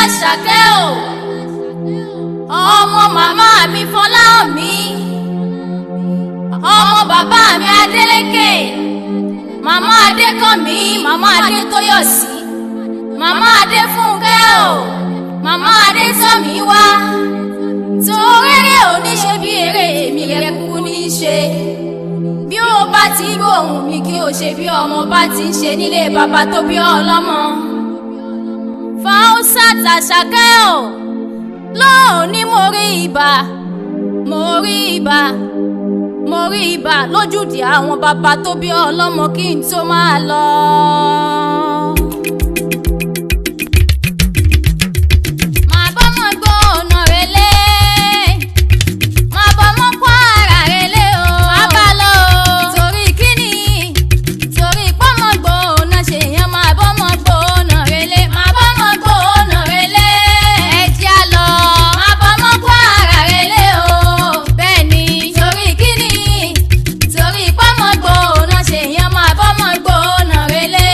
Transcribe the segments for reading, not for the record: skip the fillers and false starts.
Àṣàkẹ́ o, ọmọ màmá mi Fọláhànmí, ọmọ bàbá mi Adélékè, màmá Adékànmí, màmá Adétóyọ̀sí, màmá Adéfúnkẹ́ o, màmá Adésànmíwá. Torí ò ní ṣe bí eré èmi rẹ̀ kúkú ní í ṣe. Bí ó bá ti gbóhùn mi kí o ṣe bí ọmọ bá ti ń ṣe nílé bàbá tó bí ọlọ́mọ. Fáúsát Àṣàkẹ́ o, lóòní mo rí ibà, mo rí ibà lójúde àwọn bàbá tó bí ọlọ́mọ kí n tó máa lọ. Màá bọ́ mọ́ gbọ́ ọ̀nà relé, màá bọ́ mọ́ Kwara relé o, má bá lọ o. Torí kíni, torí pọ́nmọ́ gbọ́ ọ̀nà ṣèyàn, máa bọ́ mọ́ gbọ́ ọ̀nà relé, máa bọ́ mọ́ gbọ́ ọ̀nà relé. Ẹ jẹ́ á lọ, máa bọ́ mọ́ Kwara relé o. Bẹ́ẹ̀ ni, torí kíni, torí pọ́nmọ́ gbọ́ ọ̀nà ṣèyàn, máa bọ́ mọ́ gbọ́ ọ̀nà relé.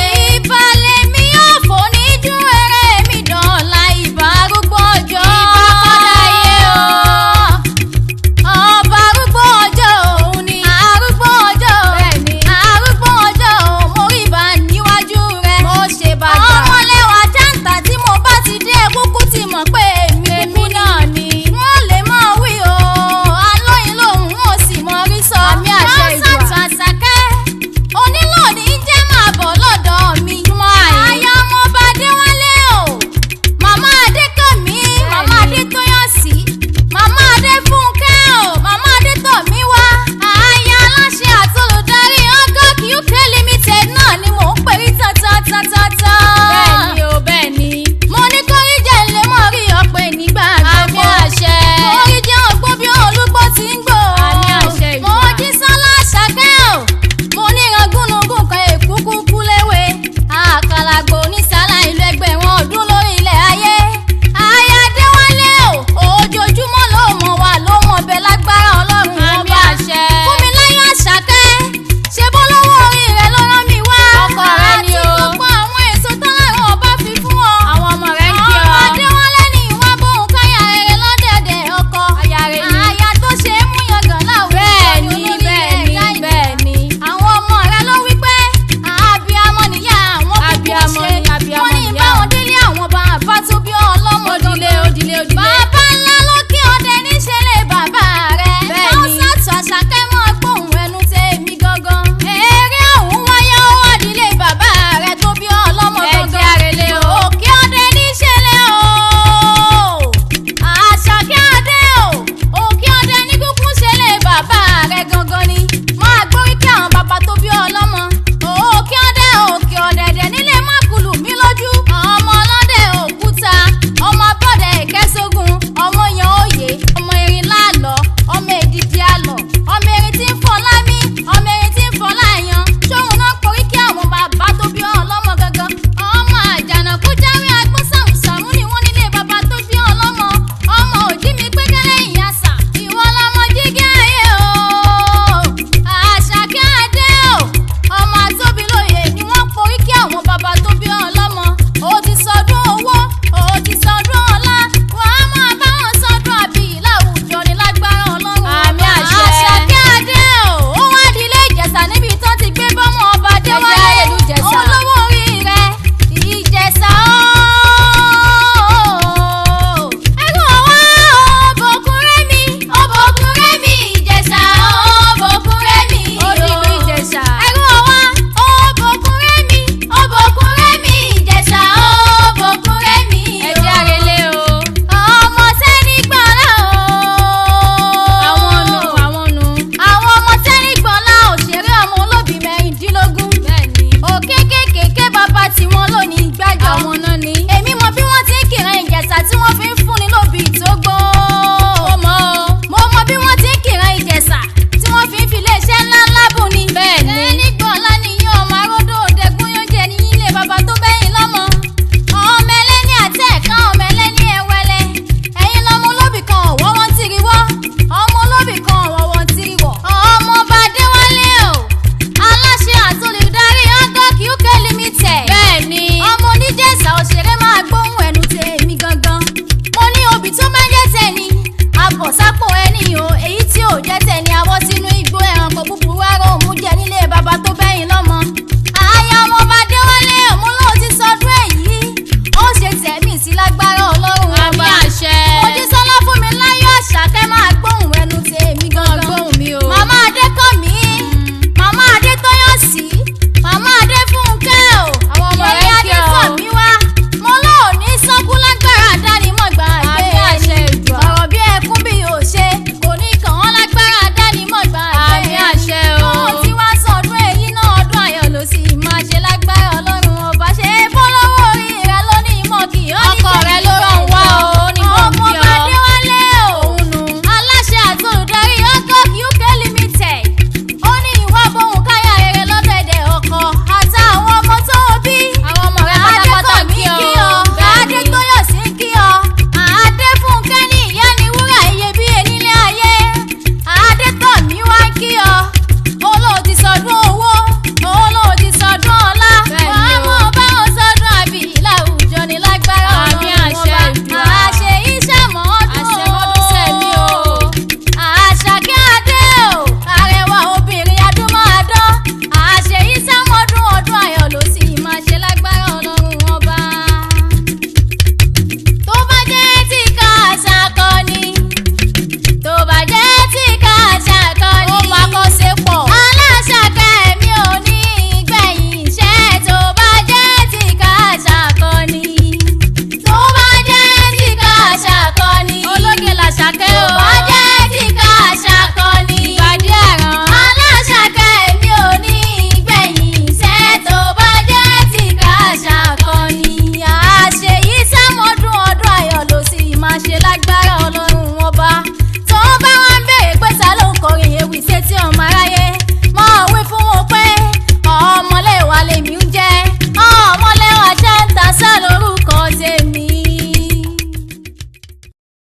létí ọmọ ará